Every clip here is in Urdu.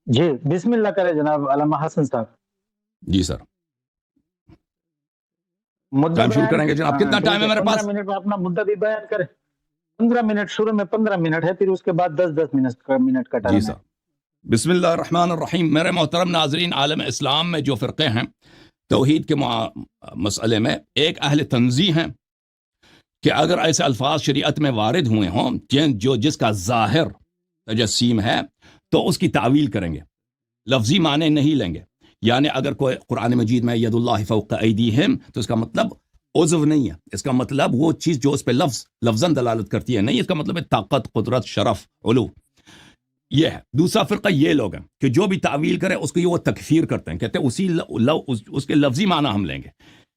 جی بسم اللہ کرے جناب علامہ حسن صاحب. جی سر مدعا ٹائم شروع بیان کریں گے جناب. کتنا ٹائم ٹھیک ہے ہے، میرے 15 پاس؟ منٹ میں اپنا مدعا بھی بیان کرے. 15 منٹ شروع میں 15 منٹ ہے، پھر اس کے بعد 10-10 منٹ کا جی ٹرم ہے. سر. بسم اللہ الرحمن الرحیم. میرے محترم ناظرین، عالم اسلام میں جو فرقے ہیں توحید کے مسئلے میں، ایک اہل تنزیہ ہیں کہ اگر ایسے الفاظ شریعت میں وارد ہوئے ہوں جو جس کا ظاہر تجسیم ہے تو اس کی تعویل کریں گے، لفظی معنی نہیں لیں گے. یعنی اگر کوئی قرآن مجید میں ید اللہ فوق ایدیہم تو اس کا مطلب عضو نہیں ہے، اس کا مطلب وہ چیز جو اس پہ لفظاً دلالت کرتی ہے نہیں، اس کا مطلب ہے طاقت، قدرت، شرف، علو. یہ ہے. دوسرا فرقہ یہ لوگ ہیں کہ جو بھی تعویل کرے اس کو یہ وہ تکفیر کرتے ہیں، کہتے ہیں اس کے لفظی معنی ہم لیں گے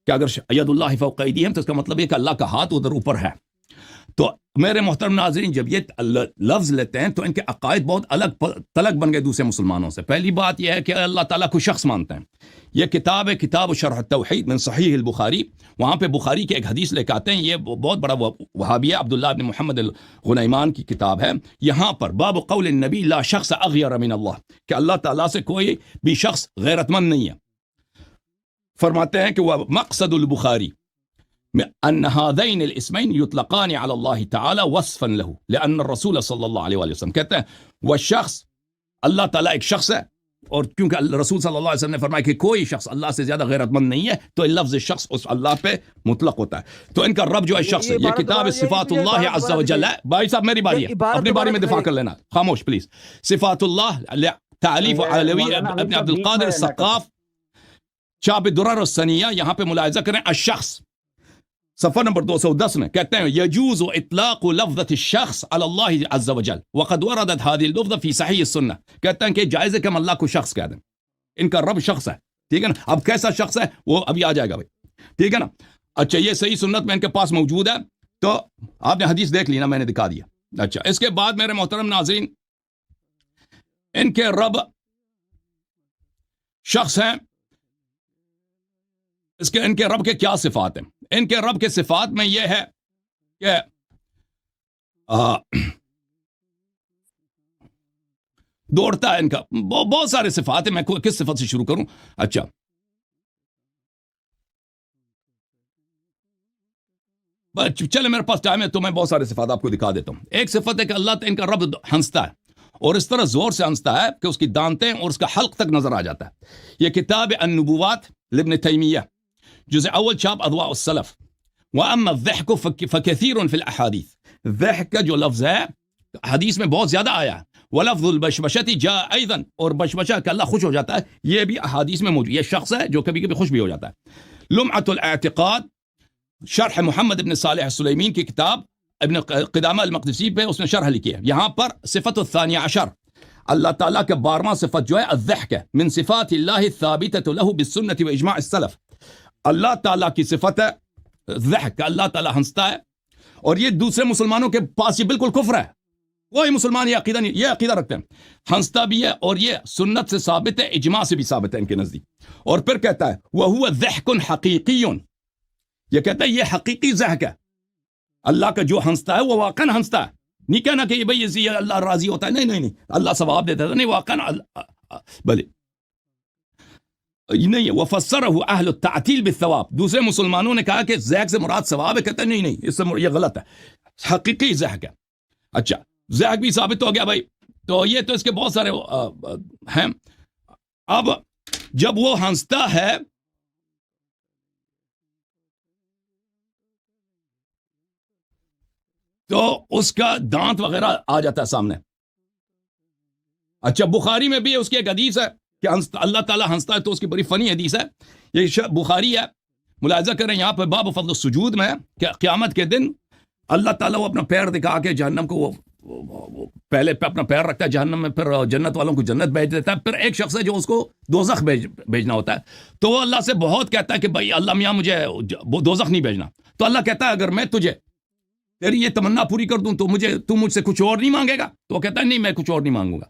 کہ اگر ید اللہ فوق ایدیہم تو اس کا مطلب یہ کہ اللہ کا ہاتھ ادھر اوپر ہے. تو میرے محترم ناظرین، جب یہ لفظ لیتے ہیں تو ان کے عقائد بہت الگ تلگ بن گئے دوسرے مسلمانوں سے. پہلی بات یہ ہے کہ اللہ تعالیٰ کو شخص مانتے ہیں. یہ کتاب ہے، کتاب شرح التوحید من صحیح البخاری. وہاں پہ بخاری کی ایک حدیث لے کے آتے ہیں، یہ بہت بڑا وہابی ہے، عبداللہ بن محمد الغنیمان کی کتاب ہے. یہاں پر باب قول النبی لا شخص اغیر من اللہ، کہ اللہ تعالیٰ سے کوئی بھی شخص غیرت مند نہیں ہے. فرماتے ہیں کہ وہ مقصد البخاری ان هذين الاسمين يطلقان على الله تعالى وصفا له لان الرسول صلی اللہ علیہ وسلم کہتے ہیں وہ شخص، اللہ تعالیٰ ایک شخص ہے، اور کیونکہ رسول صلی اللہ علیہ وسلم نے فرمایا کہ کوئی شخص اللہ سے زیادہ غیرت مند نہیں ہے، تو لفظ شخص اس اللہ پہ مطلق ہوتا ہے. تو ان کا رب جو ہے شخص ہے. یہ کتاب صفات اللہ عز و جل ہے. بھائی صاحب میری باری ہے، اپنی باری میں دفاع کر لینا. خاموش پلیز. صفات اللہ تعلیف علوی ابن عبد القادر السقاف، شاب درر السنیہ. یہاں پہ ملاحظہ کریں الشخص، صفحہ نمبر 210 میں کہتے ہیں یجوز اطلاق لفظة الشخص على الله عز وجل وقد وردت هذه اللفظة في صحیح السنة. کہتے ہیں کہ جائز ہے کہ ہم اللہ کو شخص کہہ دیں، ان کا رب شخص ہے. ٹھیک ہے نا؟ اب کیسا شخص ہے وہ ابھی آ جائے گا بھائی. ٹھیک ہے نا؟ اچھا، یہ صحیح سنت میں ان کے پاس موجود ہے، تو آپ نے حدیث دیکھ لی نا، میں نے دکھا دیا. اچھا، اس کے بعد میرے محترم ناظرین، ان کے رب شخص ہیں. ان کے رب کے کیا صفات ہیں؟ ان کے رب کے صفات میں یہ ہے کہ دوڑتا ہے. ان کا بہت سارے صفات ہیں، میں کس صفت سے شروع کروں؟ اچھا، چلے میرے پاس ٹائم ہے تو میں بہت سارے صفات آپ کو دکھا دیتا ہوں. ایک صفت ہے کہ اللہ ان کا رب ہنستا ہے، اور اس طرح زور سے ہنستا ہے کہ اس کی دانتیں اور اس کا حلق تک نظر آ جاتا ہے. یہ کتاب النبوات لابن تیمیہ، جزء اول، چاپ اضواء السلف. واما الضحك فكثير في الاحاديث. ضحك کا جو لفظ ہے حدیث میں بہت زیادہ آیا ہے. ولفظ البشبشتی جاء ايضا، اور بشبشہ کہ اللہ خوش ہو جاتا ہے، یہ بھی احادیث میں موجود. یہ شخص ہے جو کبھی کبھی خوش بھی ہو جاتا ہے. لمعۃ الاعتقاد، شرح محمد ابن صالح السلیمین کی کتاب ابن قدامہ المقدسی پہ اس نے شرح لکھی ہے. یہاں پر صفت الثانیہ عشر، اللہ تعالیٰ کا 12واں صفت جو ہے الضحک ہے، من صفات اللہ الثابتۃ له بالسنۃ واجماع السلف. اللہ تعالیٰ کی صفت ہے ضحک، اللہ تعالیٰ ہنستا ہے، اور یہ دوسرے مسلمانوں کے پاس یہ بالکل کفر ہے. کوئی مسلمان یہ عقیدہ نہیں، یہ عقیدہ رکھتے ہیں ہنستا بھی ہے، اور یہ سنت سے ثابت ہے، اجماع سے بھی ثابت ہے ان کے نزدیک. اور پھر کہتا ہے وَهُوَ ضَحْكٌ حَقِيقِيٌّ، یہ کہتا ہے یہ حقیقی ضحک ہے. اللہ کا جو ہنستا ہے وہ واقعاً ہنستا ہے. نہیں کہنا کہ بھئی یہ اللہ راضی ہوتا ہے، نہیں، اللہ ثواب دیتا ہے، نہیں، واقعاً بھلے نہیں ہے. وَفَسَّرَهُ أَهْلُ التَّعْتِيلِ بِالثَّوَابِ، دوسرے مسلمانوں نے کہا کہ ضحک سے مراد ثواب ہے، کہتا ہے نہیں، اس سے یہ غلط ہے، حقیقی ضحک ہے. اچھا، ضحک بھی ثابت ہو گیا بھائی. تو یہ تو اس کے بہت سارے ہیں. اب جب وہ ہنستا ہے تو اس کا دانت وغیرہ آ جاتا ہے سامنے. اچھا، بخاری میں بھی اس کی ایک حدیث ہے کہ اللہ تعالیٰ ہنستا ہے، تو اس کی بڑی فنی حدیث ہے. یہ بخاری ہے، ملاحظہ کریں یہاں پہ باب فضل السجود میں کہ قیامت کے دن اللہ تعالیٰ وہ اپنا پیر دکھا کے جہنم کو وہ پہلے پہ اپنا پیر رکھتا ہے جہنم میں، پھر جنت والوں کو جنت بھیج دیتا ہے. پھر ایک شخص ہے جو اس کو دوزخ بھیجنا ہوتا ہے، تو وہ اللہ سے بہت کہتا ہے کہ بھائی اللہ میاں مجھے دوزخ نہیں بھیجنا. تو اللہ کہتا ہے اگر میں تجھے تیری یہ تمنا پوری کر دوں تو مجھ سے کچھ اور نہیں مانگے گا؟ تو وہ کہتا ہے نہیں، میں کچھ اور نہیں مانگوں گا.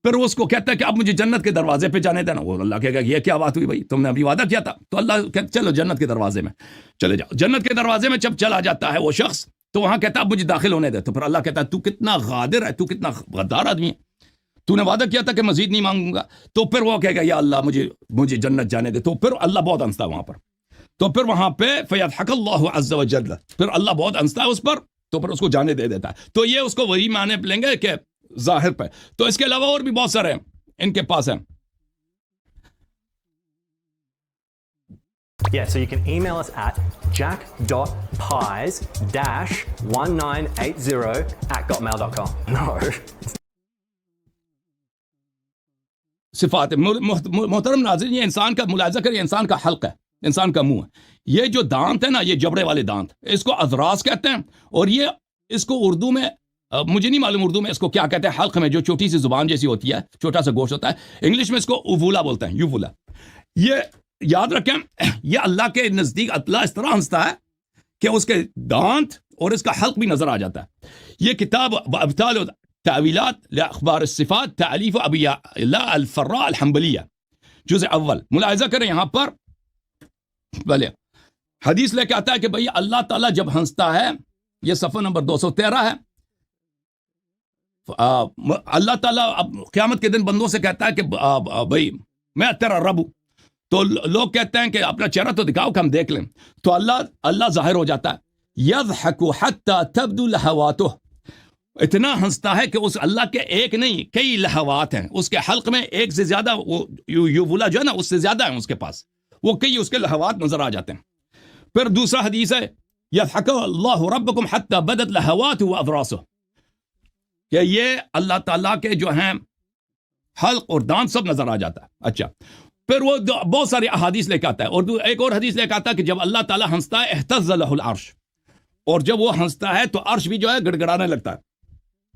پھر وہ اس کو کہتا ہے کہ اب مجھے جنت کے دروازے پہ جانے دینا. وہ اللہ کہے گا یہ کیا بات ہوئی بھائی، تم نے ابھی وعدہ کیا تھا. تو اللہ کہتا چلو جنت کے دروازے میں چلے جاؤ. جنت کے دروازے میں جب چلا جاتا ہے وہ شخص، تو وہاں کہتا ہے اب مجھے داخل ہونے دے. تو پھر اللہ کہتا ہے تو کتنا غادر ہے، تو کتنا غدار آدمی ہے. تو نے وعدہ کیا تھا کہ مزید نہیں مانگوں گا. تو پھر وہ کہے گا یا اللہ مجھے جنت جانے دے. تو پھر اللہ بہت ہنستا ہے وہاں پر. تو پھر وہاں پہ فیضحک اللہ عز وجل, پھر اللہ بہت ہنستا ہے اس پر, تو پھر اس کو جانے دے دیتا ہے. تو یہ اس کو وہی معنی لیں گے کہ ظاہر پہ. تو اس کے علاوہ اور بھی بہت سارے ہیں ان کے پاس ہیں. Yeah, so you can email us at jack.pies-1980@gmail.com. No. صفات محترم ناظرین, یہ انسان کا ملاحظہ کریں, انسان کا حلق ہے, انسان کا منہ ہے. یہ جو دانت ہے نا, یہ جبڑے والے دانت, اس کو اذراس کہتے ہیں. اور یہ اس کو اردو میں مجھے نہیں معلوم اردو میں اس کو کیا کہتے ہیں, حلق میں جو چھوٹی سی زبان جیسی ہوتی ہے, چھوٹا سا گوشت ہوتا ہے. انگلش میں اس کو اوولا بولتے ہیں, یوولا. یہ یاد رکھیں, یہ اللہ کے نزدیک اللہ اس طرح ہنستا ہے کہ اس کے دانت اور اس کا حلق بھی نظر آ جاتا ہے. یہ کتاب ابطال تعویلات لاخبار الصفات تالیف ابی اللہ الفراء الحنبلیہ جزء اول. ملاحظہ کریں یہاں پر بھلے حدیث لے کے آتا ہے کہ بھئی اللہ تعالیٰ جب ہنستا ہے, یہ صفحہ نمبر 213 ہے. اللہ تعالیٰ قیامت کے دن بندوں سے کہتا ہے کہ بھئی میں تیرا رب ہوں. تو لوگ کہتے ہیں کہ اپنا چہرہ تو دکھاؤ کہ ہم دیکھ لیں. تو اللہ ظاہر ہو جاتا ہے. یضحک حتی تبدو لہواتہ, اتنا ہنستا ہے کہ اس اللہ کے ایک نہیں کئی لہوات ہیں اس کے حلق میں, ایک سے زیادہ وہ یوولا جو ہے نا اس سے زیادہ ہیں اس کے پاس, وہ کئی اس کے لہوات نظر آ جاتے ہیں. پھر دوسرا حدیث ہے یضحک اللہ ربکم حتی بدت لہواتہ واذراسہ, کہ یہ اللہ تعالیٰ کے جو ہیں حلق اور دانت سب نظر آ جاتا ہے. اچھا, پھر وہ بہت سارے احادیث لے کے آتا ہے. اور ایک اور حدیث لے کے آتا ہے کہ جب اللہ تعالیٰ ہنستا ہے اہتز لہ العرش, اور جب وہ ہنستا ہے تو عرش بھی جو ہے گڑگڑانے لگتا ہے.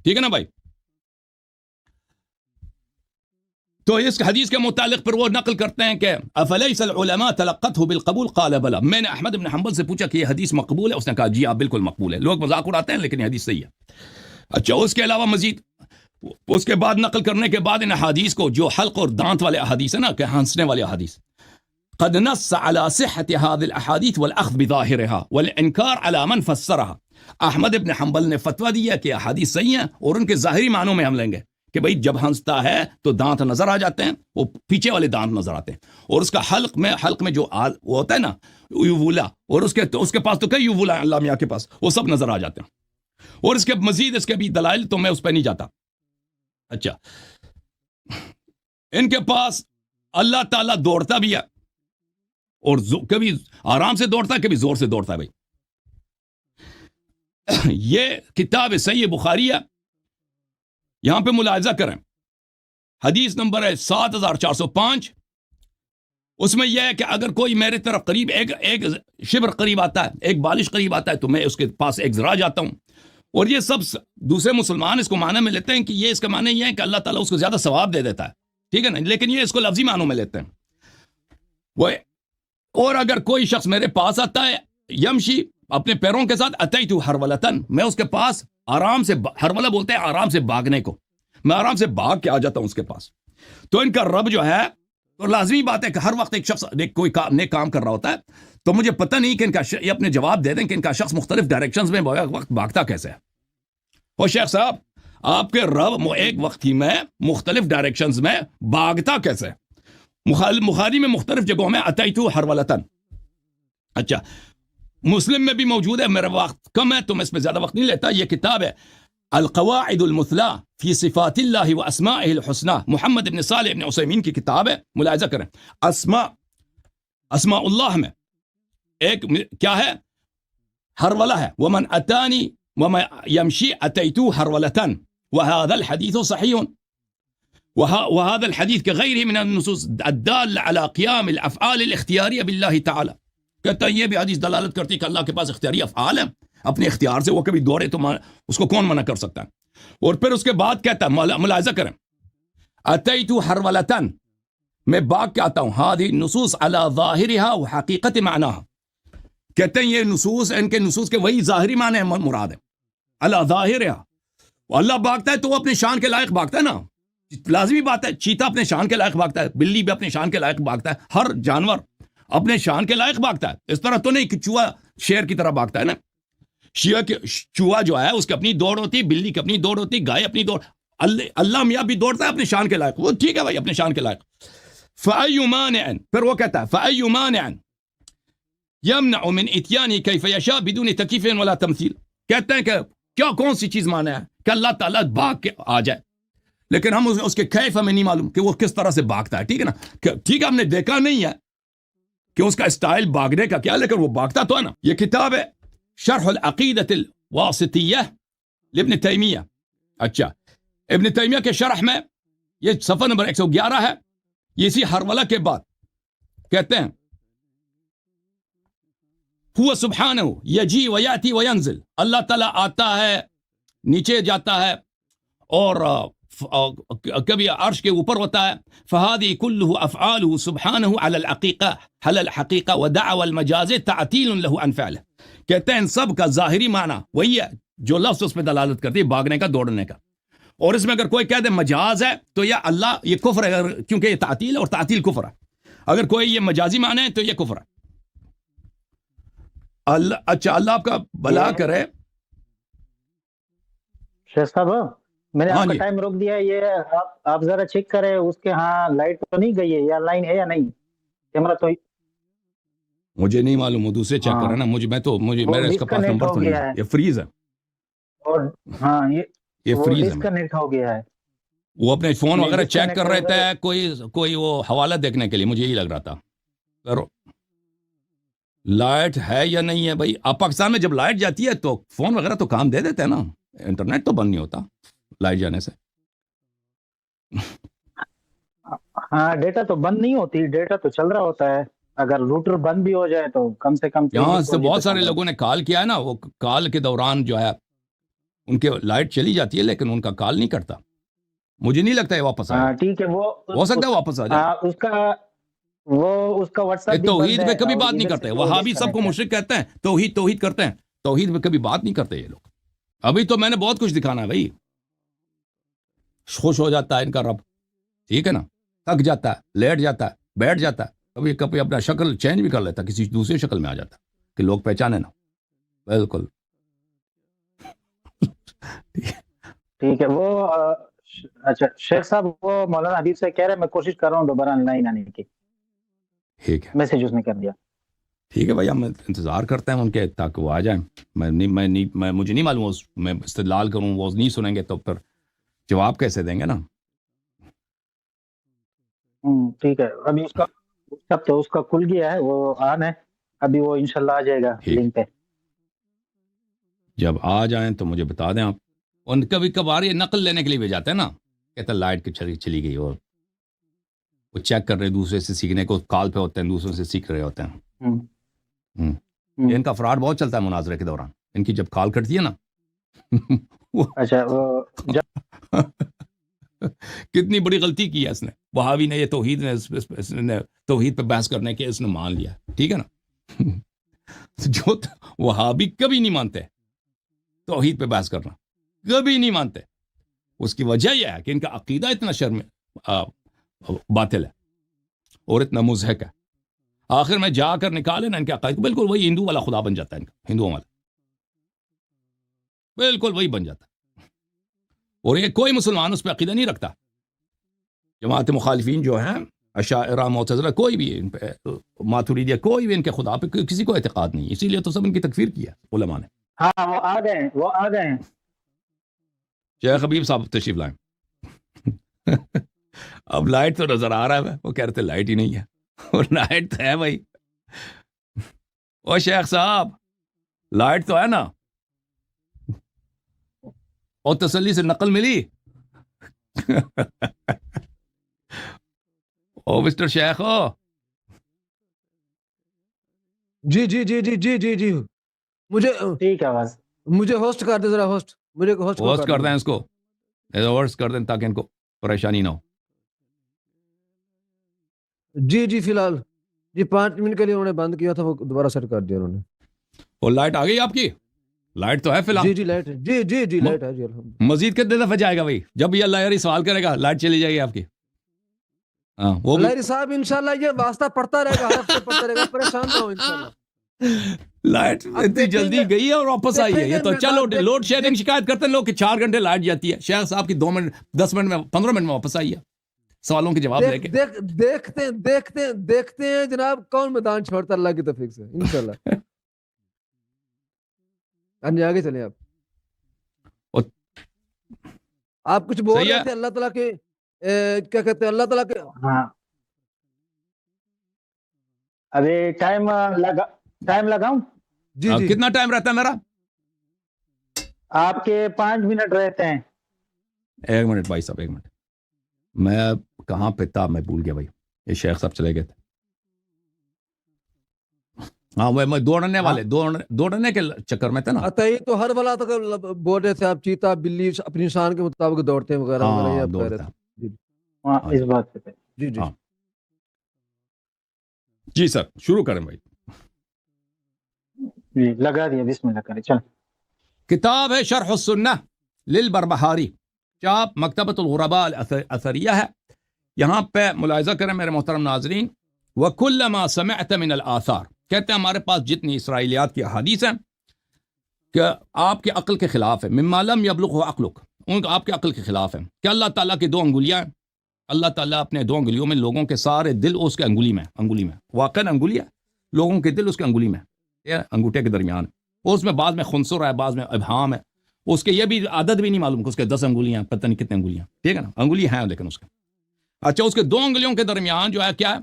ٹھیک ہے نا بھائی. تو اس حدیث کے متعلق پھر وہ نقل کرتے ہیں کہ افلیس العلماء تلقته بالقبول قال بلا. میں نے احمد بن حنبل سے پوچھا کہ یہ حدیث مقبول ہے, اس نے کہا جی آپ بالکل مقبول ہے. لوگ مذاق اڑاتے ہیں لیکن یہ حدیث صحیح ہے. اچھا, اس کے علاوہ مزید اس کے بعد نقل کرنے کے بعد ان احادیث کو, جو حلق اور دانت والے احادیث ہے نا کہ ہنسنے والے احادیث, قد نص على صحة هذه الاحاديث والاخذ بظاهرها والانكار على من فسرها. احمد ابن حنبل نے فتویٰ دیا کہ احادیث صحیح ہیں اور ان کے ظاہری معنوں میں ہم لیں گے کہ بھئی جب ہنستا ہے تو دانت نظر آ جاتے ہیں, وہ پیچھے والے دانت نظر آتے ہیں, اور اس کا حلق میں جو وہ ہوتا ہے نا یوولا, اور اس کے پاس تو کئی یوولا ہیں اللہ میاں کے پاس, وہ سب نظر آ جاتے ہیں. اور اس کے مزید اس کے بھی دلائل تو میں اس پہ نہیں جاتا. اچھا, ان کے پاس اللہ تعالیٰ دوڑتا بھی ہے, اور کبھی آرام سے دوڑتا ہے کبھی زور سے دوڑتا ہے. بھائی یہ کتاب صحیح بخاری ہے, یہاں پہ ملاحظہ کریں, حدیث نمبر ہے 7405. اس میں یہ ہے کہ اگر کوئی میرے طرف قریب ایک شبر قریب آتا ہے, ایک بالش قریب آتا ہے, تو میں اس کے پاس ایک ذرا جاتا ہوں. اور یہ سب دوسرے مسلمان اس کو معنی میں لیتے ہیں کہ یہ اس کا معنی یہ ہے کہ اللہ تعالیٰ اس کو زیادہ ثواب دے دیتا ہے. ٹھیک ہے نا, لیکن یہ اس کو لفظی معنوں میں لیتے ہیں. وہ اور اگر کوئی شخص میرے پاس آتا ہے یمشی اپنے پیروں کے ساتھ, اتیت ہرولتن, میں اس کے پاس آرام سے, ہرولہ بولتے ہیں آرام سے بھاگنے کو, میں آرام سے بھاگ کے آ جاتا ہوں اس کے پاس. تو ان کا رب جو ہے, تو لازمی بات ہے کہ ہر وقت ایک شخص کوئی نیک کام کر رہا ہوتا ہے, تو مجھے پتہ نہیں کہ ان کا یہ اپنے جواب دے دیں کہ ان کا شخص مختلف ڈائریکشنز میں وقت بھاگتا کیسے ہے. اور شیخ صاحب آپ کے رب ایک وقت ہی میں مختلف ڈائریکشنز میں بھاگتا کیسے ہے؟ بخاری میں مختلف جگہوں میں اتیت ہرولتن. اچھا, مسلم میں بھی موجود ہے. میرا وقت کم ہے تو میں اس میں زیادہ وقت نہیں لیتا. یہ کتاب ہے القواعد المثلی فی صفات اللہ و اسمائہ الحسنى, محمد ابن صالح ابن عثیمین کی کتاب ہے. ملاحظہ کریں, اسماء اللہ میں ایک کیا ہے, ہرولہ ہے. ومن اتانی وما يمشي اتيتو هرولة وهذا الحديث صحيح وهذا الحديث كغيره من النصوص الدالة على قيام الافعال الاختيارية بالله تعالى. کہتا ہے یہ بھی حدیث دلالت کرتی ہے کہ اللہ کے پاس اختیاری افعال ہیں, اپنے اختیار سے وہ کبھی دوڑے تو اس کو کون منع کر سکتا ہے. اور پھر اس کے بعد کہتا ہے, ملاحظہ کریں, اتیتو ہرولتن, میں باغ کے آتا ہوں, هذه النصوص على ظاهرها وحقيقة معناها. کہتے ہیں یہ نصوص, ان کے نصوص کے وہی ظاہری معنی مراد ہے. اللہ ظاہر ہے, اللہ بھاگتا ہے تو وہ اپنے شان کے لائق بھاگتا ہے نا, لازمی بات ہے. چیتا اپنے شان کے لائق بھاگتا ہے, بلی بھی اپنے شان کے لائق بھاگتا ہے, ہر جانور اپنے شان کے لائق بھاگتا ہے. اس طرح تو نہیں کہ چوہا شیر کی طرح بھاگتا ہے نا. چوہا جو ہے اس کی اپنی دوڑ ہوتی, بلی کی اپنی دوڑ ہوتی, گائے اپنی دوڑ, اللہ میاں بھی دوڑتا ہے اپنے شان کے لائق, وہ ٹھیک ہے بھائی اپنے شان کے لائق. فَأَيُّ مَانِعٍ, پھر وہ کہتا ہے فَأَيُّ مَانِعٍ يَمْنَعُ مِنْ إِتْيَانِهِ كَيْفَ يَشَاءُ بِدُونِ تَكْيِيفٍ وَلَا تَمْثِيلٍ. کہتے ہیں کہ کیا کون سی چیز مانا ہے کہ اللہ تعالیٰ بھاگ کے آ جائے, لیکن ہم اس کے کیف ہمیں نہیں معلوم کہ وہ کس طرح سے بھاگتا ہے. ٹھیک ہے نا, ٹھیک ہے ہم نے دیکھا نہیں ہے کہ اس کا اسٹائل بھاگنے کا کیا, لیکن وہ بھاگتا تو ہے نا. یہ کتاب ہے شرح العقیدۃ الواسطیہ لابن تیمیہ. اچھا, ابن تیمیہ کے شرح میں یہ صفحہ نمبر 111 ہے. یہ اسی حرولہ کے بعد کہتے ہیں هو سبحانہ یجی و یاتی و ینزل, اللہ تعالیٰ آتا ہے نیچے جاتا ہے اور کبھی عرش کے اوپر ہوتا ہے. فهذه كله افعاله سبحانه على الحقیقہ حل الحقیقہ ودعوى المجاز تعطیل له عن فعله. کہتے ہیں ان سب کا ظاہری معنی وہی ہے جو لفظ اس پہ دلالت کرتی ہے بھاگنے کا, دوڑنے کا. اور اس میں اگر کوئی کہہ دے مجاز ہے تو یہ اللہ یہ کفر ہے, کیونکہ یہ تعطیل اور تعطیل کفر ہے. اگر کوئی یہ مجازی معنی ہے تو یہ کفر ہے. اللہ اچھا اللہ آپ کا بھلا کرے. شیخ صاحب میں نے ہاں آپ کا جی. ٹائم روک دیا, یہ آپ ذرا چیک کریں اس کے ہاں لائٹ تو نہیں گئی ہے یا لائن ہے یا نہیں, کیمرہ تو مجھے نہیں معلوم, وہ دوسرے چیک کر رہے نا. مجھے میرے اس کا پاس نمبر تو نہیں ہے. یہ فریز ہے, اور ہاں یہ فریز ہے. ڈسکنیکٹ ہو گیا ہے. وہ اپنے فون وغیرہ چیک کر رہے disconnect ہو تھے کوئی وہ حوالہ دیکھنے کے لیے, مجھے یہی لگ رہا تھا. لائٹ ہے یا نہیں ہے بھائی. اب پاکستان میں جب لائٹ جاتی ہے تو فون وغیرہ تو کام دے دیتے ہیں نا, انٹرنیٹ تو بند نہیں ہوتا لائٹ جانے سے. ہاں ڈیٹا تو بند نہیں ہوتی, ڈیٹا تو چل رہا ہوتا ہے. اگر روٹر بند بھی ہو جائے تو کم سے کم یہاں سے بہت سارے لوگوں نے کال کیا ہے نا, وہ کال کے دوران جو ہے ان کے لائٹ چلی جاتی ہے لیکن ان کا کال نہیں کرتا. مجھے نہیں لگتا ہے واپس آئے. ٹھیک ہے, وہ ہو سکتا ہے واپس آ جائے. اس کا واٹس ایپ توحید پہ کبھی بات نہیں کرتے. وہابی سب کو مشرک کہتے ہیں, توحید کرتے ہیں, توحید پہ کبھی بات نہیں کرتے یہ لوگ. ابھی تو میں نے بہت کچھ دکھانا ہے بھائی. خوش ہو جاتا ہے ان کا رب, ٹھیک ہے نا, تھک جاتا ہے, لیٹ جاتا ہے, بیٹھ جاتا ہے, کبھی اپنا شکل چینج بھی کر لیتا ہے, کسی دوسری شکل میں آ جاتا ہے کہ لوگ پہچانے نا. بالکل ٹھیک ہے. وہ اچھا شیخ صاحب وہ مولانا حبیب سے کہہ رہے میں کوشش کر رہا ہوں دوبارہ لائن آنے کی. ٹھیک ہے, میسج اس نے کر دیا. ٹھیک ہے بھائی, ہم انتظار کرتے ہیں ان کے تاکہ وہ آ جائیں. مجھے نہیں معلوم, میں استدلال کروں وہ نہیں سنیں گے تو پھر جواب کیسے دیں گے نا. ٹھیک ہے, ابھی اس کا سب تو اس کا کھل گیا ہے, وہ آن ہے ابھی, وہ انشاءاللہ آ جائے گا لنک پہ. جب آ جائیں تو مجھے بتا دیں آپ. اور کبھی کبھار یہ نقل لینے کے لیے بھی جاتے ہیں نا, کہتا لائٹ چلی گئی اور وہ چیک کر رہے دوسرے سے سیکھنے کو, کال پہ ہوتے ہیں دوسروں سے سیکھ رہے ہوتے ہیں. ان کا فراڈ بہت چلتا ہے مناظرے کے دوران. ان کی جب کال کٹتی ہے نا اچھا کتنی بڑی غلطی کی ہے اس نے. وہابی نے یہ توحید پہ بحث کرنے کے اس نے مان لیا, ٹھیک ہے نا. جو وہابی کبھی نہیں مانتے توحید پہ بحث کرنا, کبھی نہیں مانتے. اس کی وجہ یہ ہے کہ ان کا عقیدہ اتنا باطل ہے اور اتنا مضحک ہے. آخر میں جا کر نکالے نا ان کے عقائد, بالکل وہی ہندو والا خدا بن جاتا ہے ان کا, ہندوؤں والا بالکل وہی بن جاتا ہے. اور یہ کوئی مسلمان اس پہ عقیدہ نہیں رکھتا. جماعت مخالفین جو ہیں اشاعرہ معتزلہ کوئی بھی ان پہ, ماتوریدیہ کوئی بھی ان کے خدا پہ کسی کو اعتقاد نہیں. اسی لیے تو سب ان کی تکفیر کیا علماء نے. ہاں وہ آ گئے ہیں. شیخ حبیب صاحب تشریف لائیں. اب لائٹ تو نظر آ رہا ہے, وہ کہہ رہے تھے لائٹ ہی نہیں ہے, اور لائٹ تو ہے بھائی. او شیخ صاحب لائٹ تو ہے نا, اور تسلی سے نقل ملی. او مسٹر شیخ ہو. جی مجھے ٹھیک ہے بس مجھے ہوسٹ کر دے ذرا, ہوسٹ کر دیں اس کو, ہوسٹ کر دیں تاکہ ان کو پریشانی نہ ہو. جی فی الحال جی 5 منٹ کے لیے انہوں نے بند کیا تھا, وہ دوبارہ سیٹ کر دیا انہوں نے. اور لائٹ آ گئی آپ کی؟ لائٹ تو ہے فی الحال. جی لائٹ ہے, جی لائٹ ہے جی الحمد. مزید کتنے دفعہ جائے گا بھائی؟ جب بھی اللہ یاری سوال کرے گا لائٹ چلی جائے گی آپ کی. ہاں وہ اللہ صاحب انشاءاللہ یہ واسطہ پڑھتا رہے گا, ہر ہفتے پڑھتا رہے گا, پریشان نہ ہو انشاءاللہ. لائٹ اتنی جلدی گئی ہے اور واپس آئی ہے. یہ تو چلو لوڈ شیڈنگ شکایت کرتے ہیں لوگ کہ 4 گھنٹے لائٹ جاتی ہے. شیخ صاحب کی 2 منٹ 10 منٹ میں 15 منٹ میں واپس آئی ہے سوالوں کے جواب لے کے. دیکھتے ہیں جناب کون میدان چھوڑتا اللہ کی توفیق سے انشاءاللہ. آگے چلیں آپ کچھ بول رہے تھے اللہ تعالیٰ کے کیا کہتے ہیں اللہ تعالیٰ کے. ہاں ابھی ٹائم لگاؤں. جی کتنا ٹائم رہتا ہے میرا؟ آپ کے 5 منٹ رہتے ہیں. 1 منٹ بھائی صاحب 1 منٹ. میں کہاں پہ تھا میں بھول گیا بھائی. یہ شیخ صاحب چلے گئے تھے. ہاں وہ دوڑنے کے چکر میں تھا نا. تو ہر والا تک بول رہے تھے آپ چیتا بلی اپنی شان کے مطابق دوڑتے ہیں وغیرہ وغیرہ. اس بات پہ جی جی سر شروع کریں بھائی. جی لگا دیا بسم اللہ کریں چل. کتاب ہے شرح السنہ للبربہاری چاپ مکتبۃ الغرباء الاثریہ ہے. یہاں پہ ملاحظہ کریں میرے محترم ناظرین. وَكُلَّ مَا سَمِعْتَ مِنَ الْآثَارِ کہتے ہیں ہمارے پاس جتنی اسرائیلیات کی احادیث ہیں کہ آپ کے عقل کے خلاف ہے. مما لم يبلغه عقلك ان کا آپ کے عقل کے خلاف ہے کہ اللہ تعالیٰ کی 2 انگلیاں ہیں. اللہ تعالیٰ اپنے 2 انگلیوں میں لوگوں کے سارے دل اس کے انگلی میں واقعاً انگلی ہے. لوگوں کے دل اس کے انگلی میں یہ انگوٹھے کے درمیان ہے. اس میں بعض میں خنصر ہے بعض میں ابہام ہے. اس کے یہ بھی عدد بھی نہیں معلوم کہ اس کے 10 انگلیاں پتہ نہیں کتنے انگلیاں. ٹھیک ہے نا انگلی ہیں لیکن اس کے اچھا اس کے 2 انگلیوں کے درمیان جو ہے کیا ہے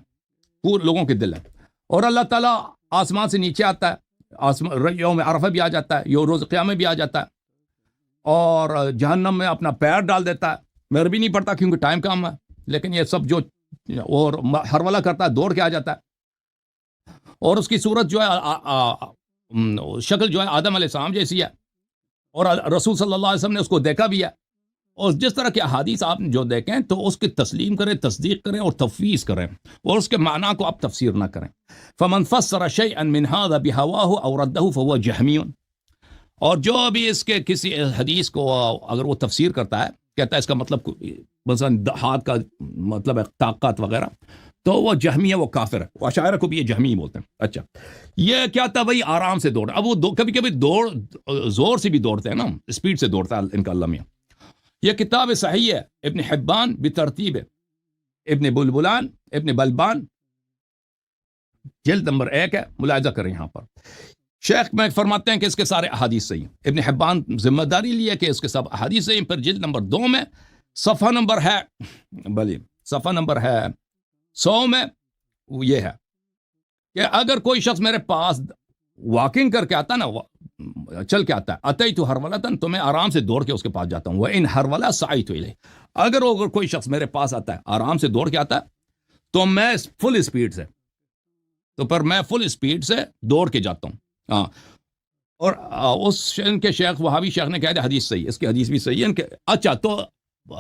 پورے لوگوں کے دل ہے. اور اللہ تعالیٰ آسمان سے نیچے آتا ہے. یوم عرفہ بھی آ جاتا ہے. یوم روز قیامت بھی آ جاتا ہے. اور جہنم میں اپنا پیر ڈال دیتا ہے. میں بھی نہیں پڑتا کیونکہ ٹائم کم ہے. لیکن یہ سب جو اور ہر والا کرتا ہے دوڑ کے آ جاتا ہے. اور اس کی صورت جو ہے شکل جو ہے آدم علیہ السلام جیسی ہے. اور رسول صلی اللہ علیہ وسلم نے اس کو دیکھا بھی ہے. اور جس طرح کے احادیث آپ جو دیکھیں تو اس کی تسلیم کریں تصدیق کریں اور تفویض کریں اور اس کے معنی کو آپ تفسیر نہ کریں. فمن فسر شيئا من هذا بهواه او رده فهو جهمي. اور جو بھی اس کے کسی حدیث کو اگر وہ تفسیر کرتا ہے کہتا ہے اس کا مطلب مثلا ہاتھ کا مطلب ہے طاقت وغیرہ تو وہ جہمی ہے وہ کافر ہے. وہ اشاعرہ کو بھی یہ جہمی بولتے ہیں. اچھا یہ کیا تھا بھائی آرام سے دوڑ. اب وہ کبھی کبھی زور سے بھی دوڑتے ہیں نا اسپیڈ سے دوڑتا ہے ان کا اللہ میاں. یہ کتاب صحیح ہے ابن حبان بترتیب ابن بلبلان ابن بلبان جلد نمبر 1 ہے. ملاحظہ کریں یہاں پر شیخ میں فرماتے ہیں کہ اس کے سارے احادیث صحیح ہیں. ابن حبان ذمہ داری لی ہے کہ اس کے سب احادیث صحیح ہیں. پھر جلد نمبر 2 میں صفحہ نمبر ہے صفحہ نمبر ہے 100 میں یہ ہے کہ اگر کوئی شخص میرے پاس واکنگ کر کے آتا نا چل کے آتا ہے اتیت ہرولتن تو میں آرام سے دوڑ کے اس کے پاس جاتا ہوں. وَإِنْ ہرولہ سعیت الیہ اگر کوئی شخص میرے پاس آتا ہے آرام سے دوڑ کے آتا ہے تو میں فل اسپیڈ سے فل اسپیڈ سے دوڑ کے جاتا ہوں. ہاں اور اس ان کے شیخ وہابی شیخ نے کہا حدیث صحیح اس کی حدیث بھی صحیح ہے ان کے. اچھا تو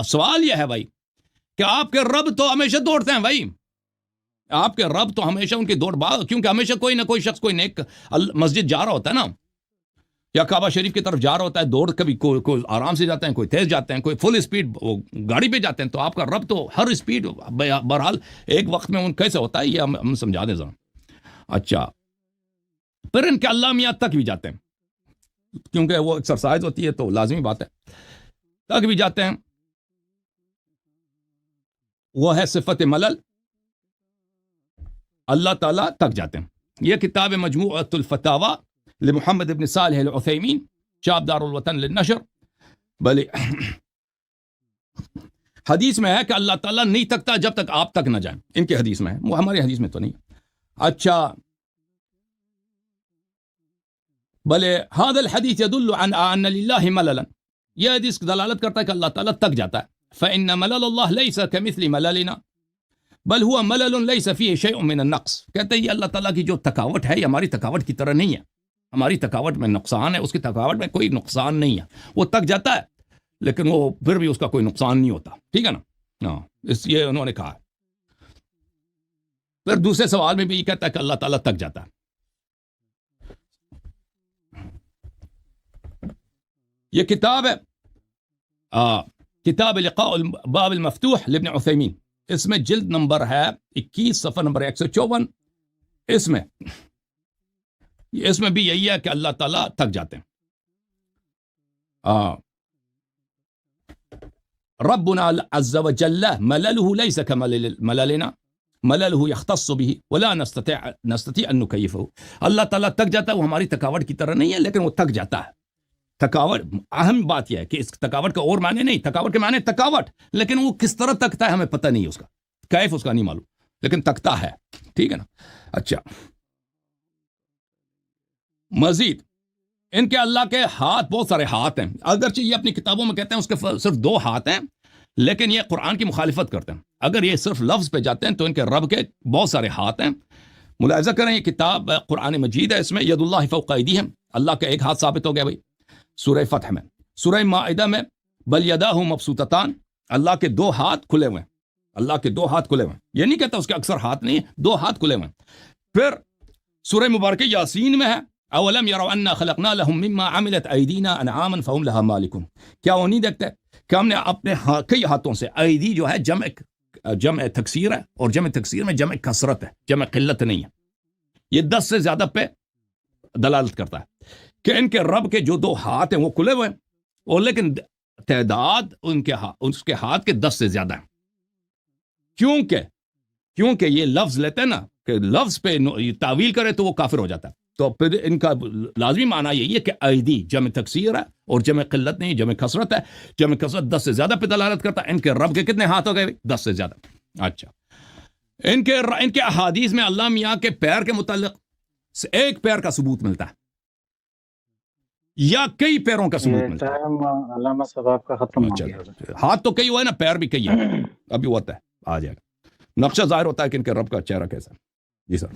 سوال یہ ہے بھائی کہ آپ کے رب تو ہمیشہ دوڑتے ہیں بھائی. آپ کے رب تو ہمیشہ ان کی دوڑ کیونکہ ہمیشہ کوئی نہ کوئی شخص کوئی نیک مسجد جا رہا ہوتا ہے نا یا کعبہ شریف کی طرف جا رہا ہوتا ہے. دوڑ کبھی کوئی آرام سے جاتے ہیں کوئی تیز جاتے ہیں کوئی فل اسپیڈ گاڑی پہ جاتے ہیں. تو آپ کا رب تو ہر اسپیڈ بہرحال ایک وقت میں ان کیسے ہوتا ہے یہ ہم سمجھا دیں ذرا. اچھا پھر ان کے اللہ میاں تک بھی جاتے ہیں کیونکہ وہ ایکسرسائز ہوتی ہے تو لازمی بات ہے تک بھی جاتے ہیں. وہ ہے صفت ملل اللہ تعالیٰ تک جاتے ہیں. یہ کتاب مجموعۃ الفتاوی لمحمد ابن صالح العثیمین چاپ دار الوطن للنشر. بھلے حدیث میں ہے کہ اللہ تعالیٰ نہیں تکتا جب تک آپ تک نہ جائیں. ان کی حدیث میں ہے وہ ہماری حدیث میں تو نہیں. اچھا بھلے هذا الحديث يدل عن ان لله مللا یہ حدیث دلالت کرتا ہے کہ اللہ تعالیٰ تک جاتا ہے. فإن ملل الله ليس كمثل مللنا بل هو ملل ليس فيه شيء من النقص. کہتے ہیں یہ اللہ تعالیٰ کی جو تکاوٹ ہے یہ ہماری تکاوٹ کی طرح نہیں ہے. ہماری تکاوٹ میں نقصان ہے اس کی تکاوٹ میں کوئی نقصان نہیں ہے. وہ تک جاتا ہے لیکن وہ پھر بھی اس کا کوئی نقصان نہیں ہوتا. ٹھیک ہے نا. ہاں اس یہ انہوں نے کہا. پھر دوسرے سوال میں بھی یہ کہتا ہے کہ اللہ تعالیٰ تک جاتا ہے. یہ کتاب ہے کتاب لقاء الباب المفتوح لابن عثیمین. اس میں جلد نمبر ہے 21 صفحہ نمبر 154. اس میں اس میں بھی یہی ہے کہ اللہ تعالیٰ تھک جاتے ہیں. ربنا عز وجل ملله ليس كمللنا ملله يختص به ولا نستطيع ان نكيفه. اللہ تعالیٰ تک جاتا ہے، وہ ہماری تھکاوٹ کی طرح نہیں ہے، لیکن وہ تک جاتا ہے. تھکاوٹ، اہم بات یہ ہے کہ اس تھکاوٹ کا اور معنی نہیں، تھکاوٹ کے معنی تھکاوٹ، لیکن وہ کس طرح تکتا ہے ہمیں پتہ نہیں، اس کا کیف اس کا نہیں معلوم، لیکن تکتا ہے. ٹھیک ہے نا. اچھا، مزید ان کے اللہ کے ہاتھ، بہت سارے ہاتھ ہیں، اگرچہ یہ اپنی کتابوں میں کہتے ہیں اس کے صرف 2 ہاتھ ہیں، لیکن یہ قرآن کی مخالفت کرتے ہیں. اگر یہ صرف لفظ پہ جاتے ہیں تو ان کے رب کے بہت سارے ہاتھ ہیں. ملاحظہ کریں، یہ کتاب قرآن مجید ہے، اس میں ید اللہ فوق ایدیہم، اللہ کا ایک ہاتھ ثابت ہو گیا بھائی. سورہ فتح میں، سورہ مائدہ میں بل یداہ مبسوطتان، اللہ کے 2 ہاتھ کھلے ہوئے ہیں، اللہ کے 2 ہاتھ کھلے ہوئے ہیں. یہ نہیں کہتا اس کے اکثر ہاتھ نہیں ہیں، 2 ہاتھ کھلے ہوئے ہیں. پھر سورہ مبارکہ یاسین میں ہے اولم یروا انا خلقنا لهم مما عملت ایدینا انعاما فهم لها مالکون. کیا وہ نہیں دیکھتے کہ ہم نے اپنے کئی ہاتھوں سے، ایدی جو ہے جمع تکسیر ہے، اور جمع تکسیر میں جمع کثرت ہے، جمع قلت نہیں ہے. یہ 10 سے زیادہ پہ دلالت کرتا ہے کہ ان کے رب کے جو 2 ہاتھ ہیں وہ کھلے ہوئے ہیں، اور لیکن تعداد اس کے ہاتھ کے 10 سے زیادہ ہیں. کیونکہ یہ لفظ لیتے ہیں نا کہ لفظ پہ تعویل کرے تو وہ کافر ہو جاتا ہے. تو پھر ان کا لازمی معنی یہی ہے کہ ایدی جمع تکسیر ہے اور جمع قلت نہیں، جمع کثرت ہے. جمع کثرت 10 سے زیادہ پہ دلالت کرتا ہے. ان کے رب کے کتنے ہاتھ ہو گئے؟ 10 سے زیادہ. اچھا، ان کے احادیث میں اللہ میاں کے پیر کے متعلق ایک پیر کا ثبوت ملتا ہے یا کئی پیروں کا ثبوت ملتا ہے. علامہ صاحب آپ کا ختم ہو گیا. ہاتھ تو کئی ہوا ہے نا، پیر بھی کئی ہے. ابھی ہوتا ہے، آ جائے گا. نقشہ ظاہر ہوتا ہے کہ ان کے رب کا چہرہ کیسا ہے. جی سر.